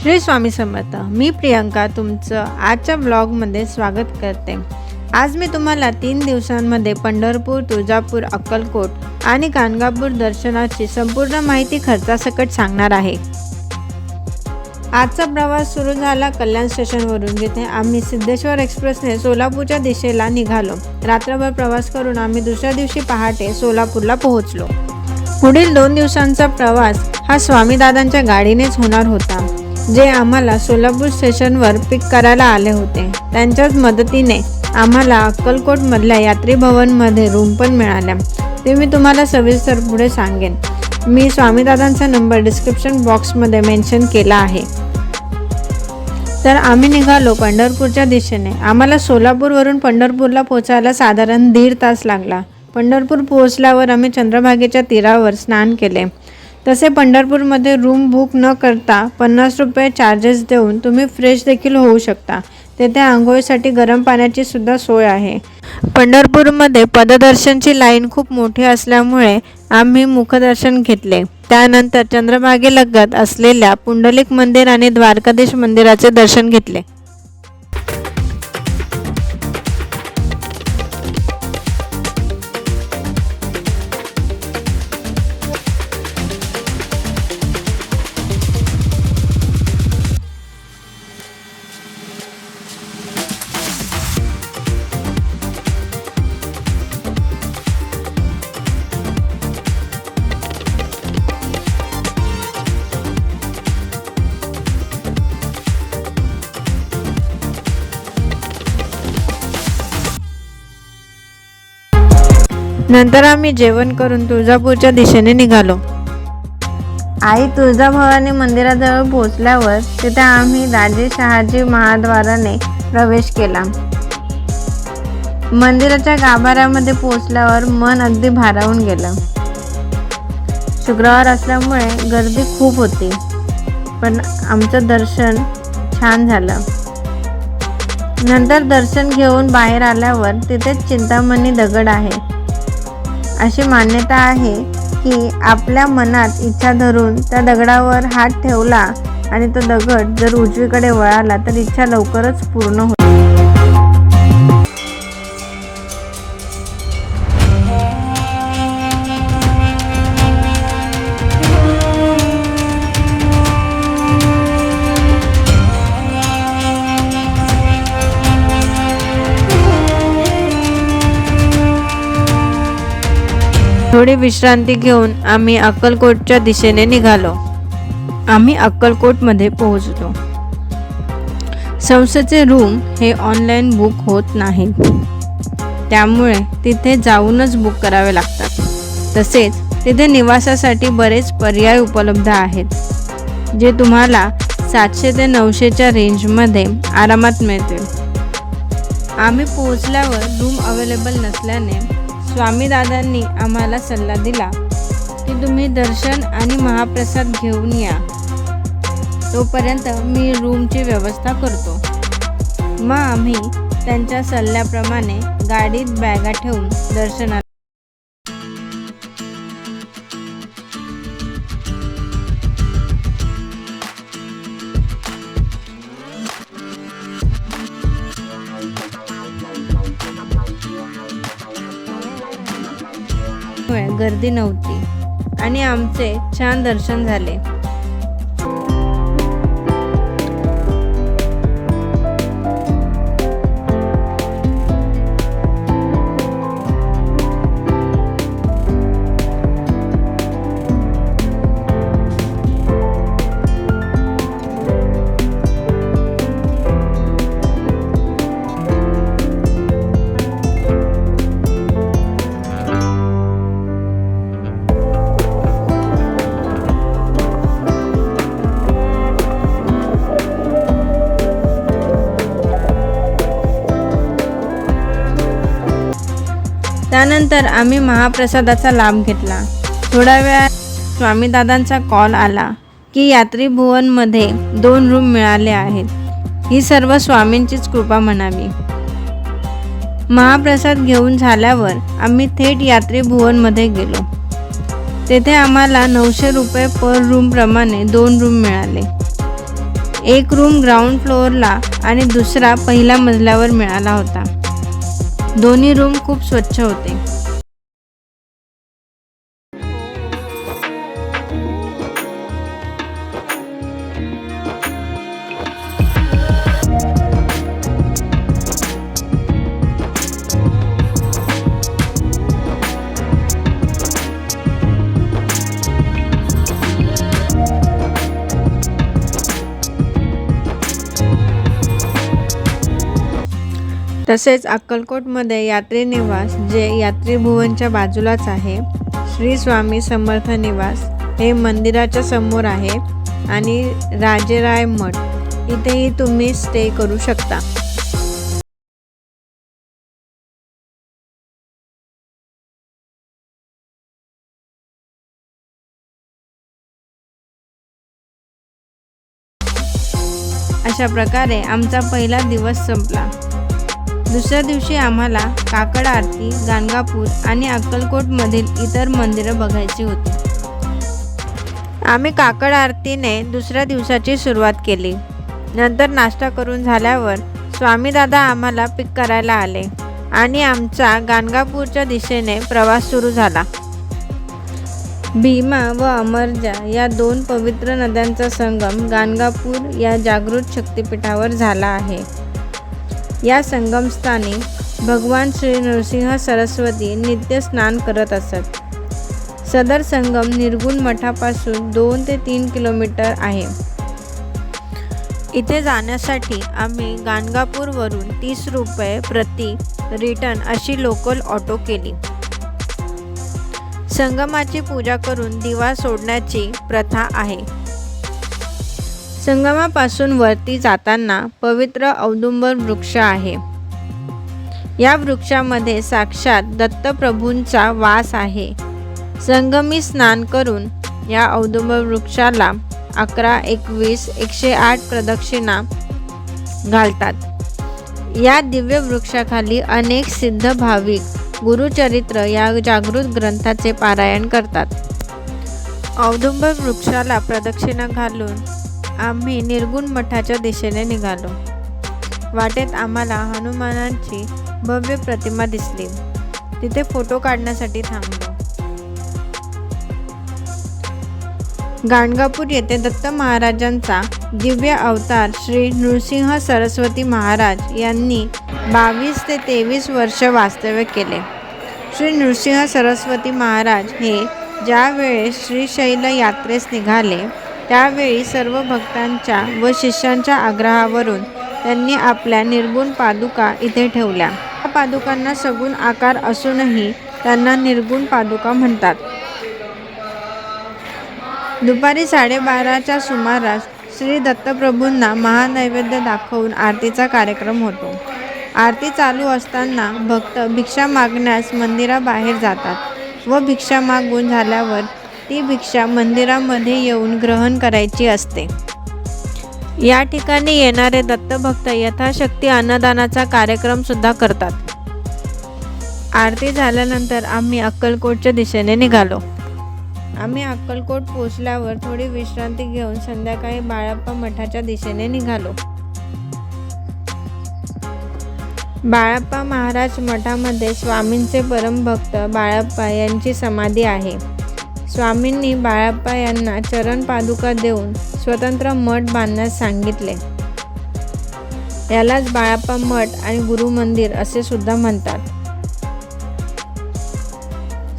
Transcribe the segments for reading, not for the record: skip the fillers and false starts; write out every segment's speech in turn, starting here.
श्री स्वामी समर्थ. मी प्रियंका तुमचं आजच्या ब्लॉगमध्ये स्वागत करते. आज मी तुम्हाला 3 दिवसांमध्ये पंढरपूर, तुळजापूर, अक्कलकोट आणि गाणगापूर दर्शनाची संपूर्ण माहिती खर्चासकट सांगणार आहे. आजचा प्रवास सुरू झाला कल्याण स्टेशनवरून, जिथे आम्ही सिद्धेश्वर एक्सप्रेसने सोलापूरच्या दिशेला निघालो. रात्रभर प्रवास करून आम्ही दुसऱ्या दिवशी पहाटे सोलापूरला पोहोचलो. पुढील 2 दिवसांचा प्रवास हा स्वामीदादांच्या गाडीनेच होणार होता, जे आम्हाला सोलापूर स्टेशनवर पिक करायला आले होते. त्यांच्याच मदतीने आम्हाला अक्कलकोटमधल्या यात्री भवनमध्ये रूम पण मिळाल्या. ते मी तुम्हाला सविस्तर पुढे सांगेन. मी स्वामीदादांचा नंबर डिस्क्रिप्शन बॉक्समध्ये मेन्शन केला आहे. तर आम्ही निघालो पंढरपूरच्या दिशेने. आम्हाला सोलापूरवरून पंढरपूरला पोहोचायला साधारण 1.5 तास लागला. पंढरपूर पोहोचल्यावर आम्ही चंद्रभागेच्या तीरावर स्नान केले. तसे पंढरपूरमध्ये रूम बुक न करता 50 रुपये चार्जेस देऊन तुम्ही फ्रेश देखील होऊ शकता. तेथे आंघोळीसाठी गरम पाण्याची सुद्धा सोय आहे. पंढरपूरमध्ये पददर्शनची लाईन खूप मोठी असल्यामुळे आम्ही मुखदर्शन घेतले. त्यानंतर चंद्रभागेलगत असलेल्या पुंडलिक मंदिर आणि द्वारकाधीश मंदिराचे दर्शन घेतले. नंतर आम्ही जेवण करून तुळजापूरच्या दिशेने निघालो. आई तुळजाभवानी मंदिराजवळ पोहोचल्यावर तिथे आम्ही राजे शहाजी महाद्वाराने प्रवेश केला. मंदिराच्या गाभाऱ्यामध्ये पोहोचल्यावर मन अगदी भारावून गेलं. शुक्रवार असल्यामुळे गर्दी खूप होती, पण आमचं दर्शन छान झालं. नंतर दर्शन घेऊन बाहेर आल्यावर तिथेच चिंतामणी दगड आहे. अशी मान्यता आहे की आपल्या मनात इच्छा धरून त्या दगडावर हात ठेवला आणि तो दगड जर उजवीकडे वळाला तर इच्छा लवकरच पूर्ण होते. थोडी विश्रांती घेऊन आम्ही अक्कलकोटच्या दिशेने निघालो. आम्ही अक्कलकोटमध्ये पोहोचलो. संस्थेचे रूम हे ऑनलाईन बुक होत नाहीत, त्यामुळे तिथे जाऊनच बुक करावे लागतात. तसेच तिथे निवासासाठी बरेच पर्याय उपलब्ध आहेत, जे तुम्हाला 700 ते 900च्या रेंजमध्ये आरामात मिळतील. आम्ही पोहोचल्यावर रूम अवेलेबल नसल्याने स्वामीदादांनी आम्हाला सल्ला दिला की तुम्ही दर्शन आणि महाप्रसाद घेऊन या, तोपर्यंत मी रूमची व्यवस्था करतो. मग आम्ही त्यांच्या सल्ल्याप्रमाणे गाडीत बॅगा ठेवून दर्शनाला गर्दी नव्हती आणि आमचे छान दर्शन झाले. त्यानंतर आम्ही महाप्रसादाचा लाभ घेतला. थोड्या वेळात स्वामीदादांचा कॉल आला की यात्री भुवनमध्ये 2 रूम मिळाले आहेत. ही सर्व स्वामींचीच कृपा म्हणावी. महाप्रसाद घेऊन झाल्यावर आम्ही थेट यात्री भुवनमध्ये गेलो. तेथे आम्हाला 900 रुपये पर रूम प्रमाणे 2 रूम मिळाले. एक रूम ग्राउंड फ्लोअरला आणि दुसरा पहिल्या मजल्यावर मिळाला होता. दोन्ही रूम खूप स्वच्छ होते. तसेच अक्कलकोटमध्ये यात्री निवास, जे यात्री भुवनच्या बाजूलाच आहे, श्री स्वामी समर्थ निवास हे मंदिराच्या समोर आहे, आणि राजेराय मठ इथेही तुम्ही स्टे करू शकता. अशा प्रकारे आमचा पहिला दिवस संपला. दुसऱ्या दिवशी आम्हाला काकड आरती, गाणगापूर आणि अक्कलकोटमधील इतर मंदिरं बघायची होती. आम्ही काकड आरतीने दुसऱ्या दिवसाची सुरुवात केली. नंतर नाश्ता करून झाल्यावर स्वामीदादा आम्हाला पिक करायला आले आणि आमचा गाणगापूरच्या दिशेने प्रवास सुरू झाला. भीमा व अमरजा या 2 पवित्र नद्यांचा संगम गाणगापूर या जागृत शक्तिपीठावर झाला आहे. या संगमस्थानी भगवान श्री नृसिंह सरस्वती नित्य स्नान करत असत. सदर संगम निर्गुण मठापासून 2 ते 3 किलोमीटर आहे. इथे जाण्यासाठी आम्ही गाणगापूरवरून 30 रुपये प्रति रिटर्न अशी लोकल ऑटो केली. संगमाची पूजा करून दिवा सोडण्याची प्रथा आहे. संगमापासून वरती जाताना पवित्र औदुंबर वृक्ष आहे. या वृक्षामध्ये साक्षात दत्तप्रभूंचा वास आहे. संगमी स्नान करून या औदुंबर वृक्षाला 11, 21, 108 प्रदक्षिणा घालतात. या दिव्य वृक्षाखाली अनेक सिद्ध भाविक गुरुचरित्र या जागृत ग्रंथाचे पारायण करतात. औदुंबर वृक्षाला प्रदक्षिणा घालून आम्ही निर्गुण मठाच्या दिशेने निघालो. वाटेत आम्हाला हनुमानाची भव्य प्रतिमा दिसली. तिथे फोटो काढण्यासाठी थांबलो. गाणगापूर येथे दत्त महाराजांचा दिव्य अवतार श्री नृसिंह सरस्वती महाराज यांनी 22 ते 23 वर्ष वास्तव्य केले. श्री नृसिंह सरस्वती महाराज हे ज्या वेळेस श्रीशैल यात्रेस निघाले त्यावेळी सर्व भक्तांच्या व शिष्यांच्या आग्रहावरून त्यांनी आपल्या निर्गुण पादुका इथे ठेवल्या. या पादुकांना सगुण आकार असूनही त्यांना निर्गुण पादुका म्हणतात. दुपारी 12:30च्या सुमारास श्री दत्तप्रभूंना महानैवेद्य दाखवून आरतीचा कार्यक्रम होतो. आरती चालू असताना भक्त भिक्षा मागण्यास मंदिराबाहेर जातात व भिक्षा मागून झाल्यावर ती भिक्षा मंदिरामध्ये येऊन ग्रहण करायची असते. या ठिकाणी येणारे दत्तभक्त यथाशक्ती अन्नदानाचा कार्यक्रम सुद्धा करतात. आरती झाल्यानंतर आम्ही अक्कलकोटच्या दिशेने निघालो. आम्ही अक्कलकोट पोचल्यावर थोडी विश्रांती घेऊन संध्याकाळी बाळप्पा मठाच्या दिशेने निघालो. बाळप्पा महाराज मठामध्ये स्वामींचे परमभक्त बाळप्पा यांची समाधी आहे. स्वामींनी बाळप्पा यांना चरण पादुका देऊन स्वतंत्र मठ बांधण्यास सांगितले. यालाच बाळप्पा मठ आणि गुरु मंदिर असे सुद्धा म्हणतात.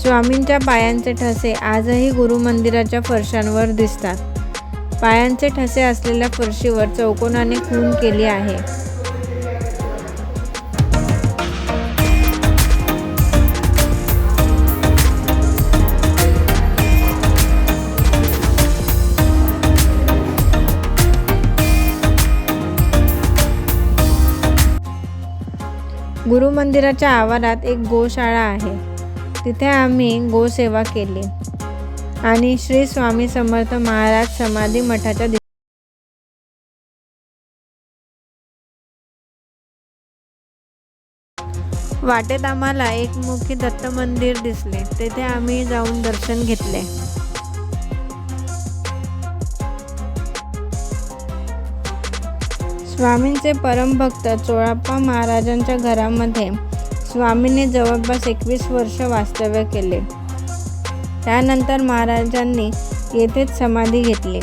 स्वामींच्या पायांचे ठसे आजही गुरु मंदिराच्या फरशांवर दिसतात. पायांचे ठसे असलेल्या फरशीवर चौकोनाने खूण केली आहे. गुरु मंदिराच्या आवारात एक गोशाळा आहे. तिथे आम्ही गोसेवा केली आणि श्री स्वामी समर्थ महाराज समाधी मठाच्या वाटेत आम्हाला एक मुखी दत्त मंदिर दिसले. तेथे आम्ही जाऊन दर्शन घेतले. स्वामींचे परमभक्त चोळाप्पा महाराजांच्या घरामध्ये स्वामींनी जवळपास 21 वर्ष वास्तव्य केले. त्यानंतर महाराजांनी येथेच समाधी घेतली.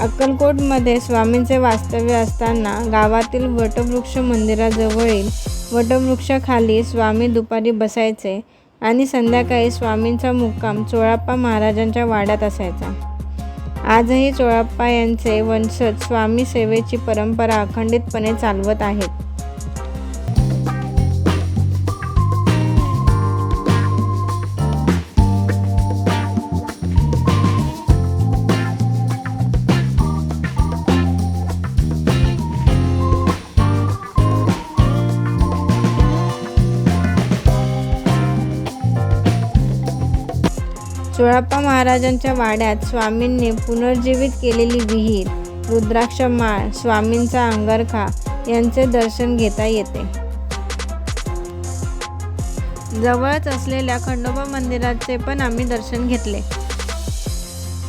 अक्कलकोटमध्ये स्वामींचे वास्तव्य असताना गावातील वटवृक्ष मंदिराजवळील वटवृक्षाखाली स्वामी दुपारी बसायचे आणि संध्याकाळी स्वामींचा मुक्काम चोळाप्पा महाराजांच्या वाड्यात असायचा. आजही चोळाप्पा यांचे वंशज स्वामी सेवेची परंपरा अखंडितपणे चालवत आहेत. चोळाप्पा महाराजांच्या वाड्यात स्वामींनी पुनर्जीवित केलेली विहीर, रुद्राक्ष माळ, स्वामींचा अंगरखा यांचे दर्शन घेता येते. जवळच असलेल्या खंडोबा मंदिराचे पण आम्ही दर्शन घेतले.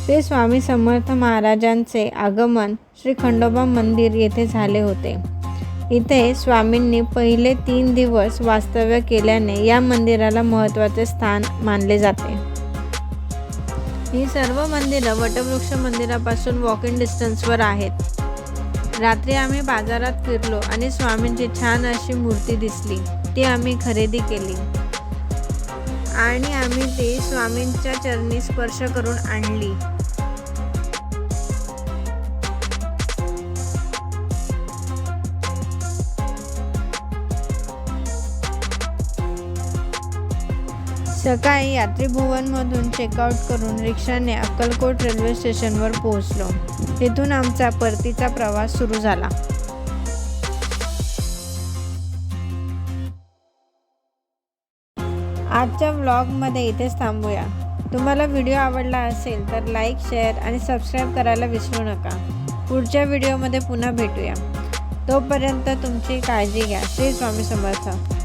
श्री स्वामी समर्थ महाराजांचे आगमन श्री खंडोबा मंदिर येथे झाले होते. इथे स्वामींनी पहिले 3 दिवस वास्तव्य केल्याने या मंदिराला महत्त्वाचे स्थान मानले जाते. ही सर्व मंदिरं वटवृक्ष मंदिरापासून वॉकिंग डिस्टन्सवर आहेत. रात्री आम्ही बाजारात फिरलो आणि स्वामींची छान अशी मूर्ती दिसली. ती आम्ही खरेदी केली आणि आम्ही ती स्वामींच्या चरणी स्पर्श करून आणली. सकाळी यात्रीभुवनमधून चेकआउट करून रिक्षाने अक्कलकोट रेल्वे स्टेशनवर पोहोचलो. तिथून आमचा परतीचा प्रवास सुरू झाला. आजच्या व्लॉगमध्ये इथेच थांबूया. तुम्हाला व्हिडिओ आवडला असेल तर लाईक, शेअर आणि सबस्क्राईब करायला विसरू नका. पुढच्या व्हिडिओमध्ये पुन्हा भेटूया. तोपर्यंत तुमची काळजी घ्या. श्री स्वामी समर्थ.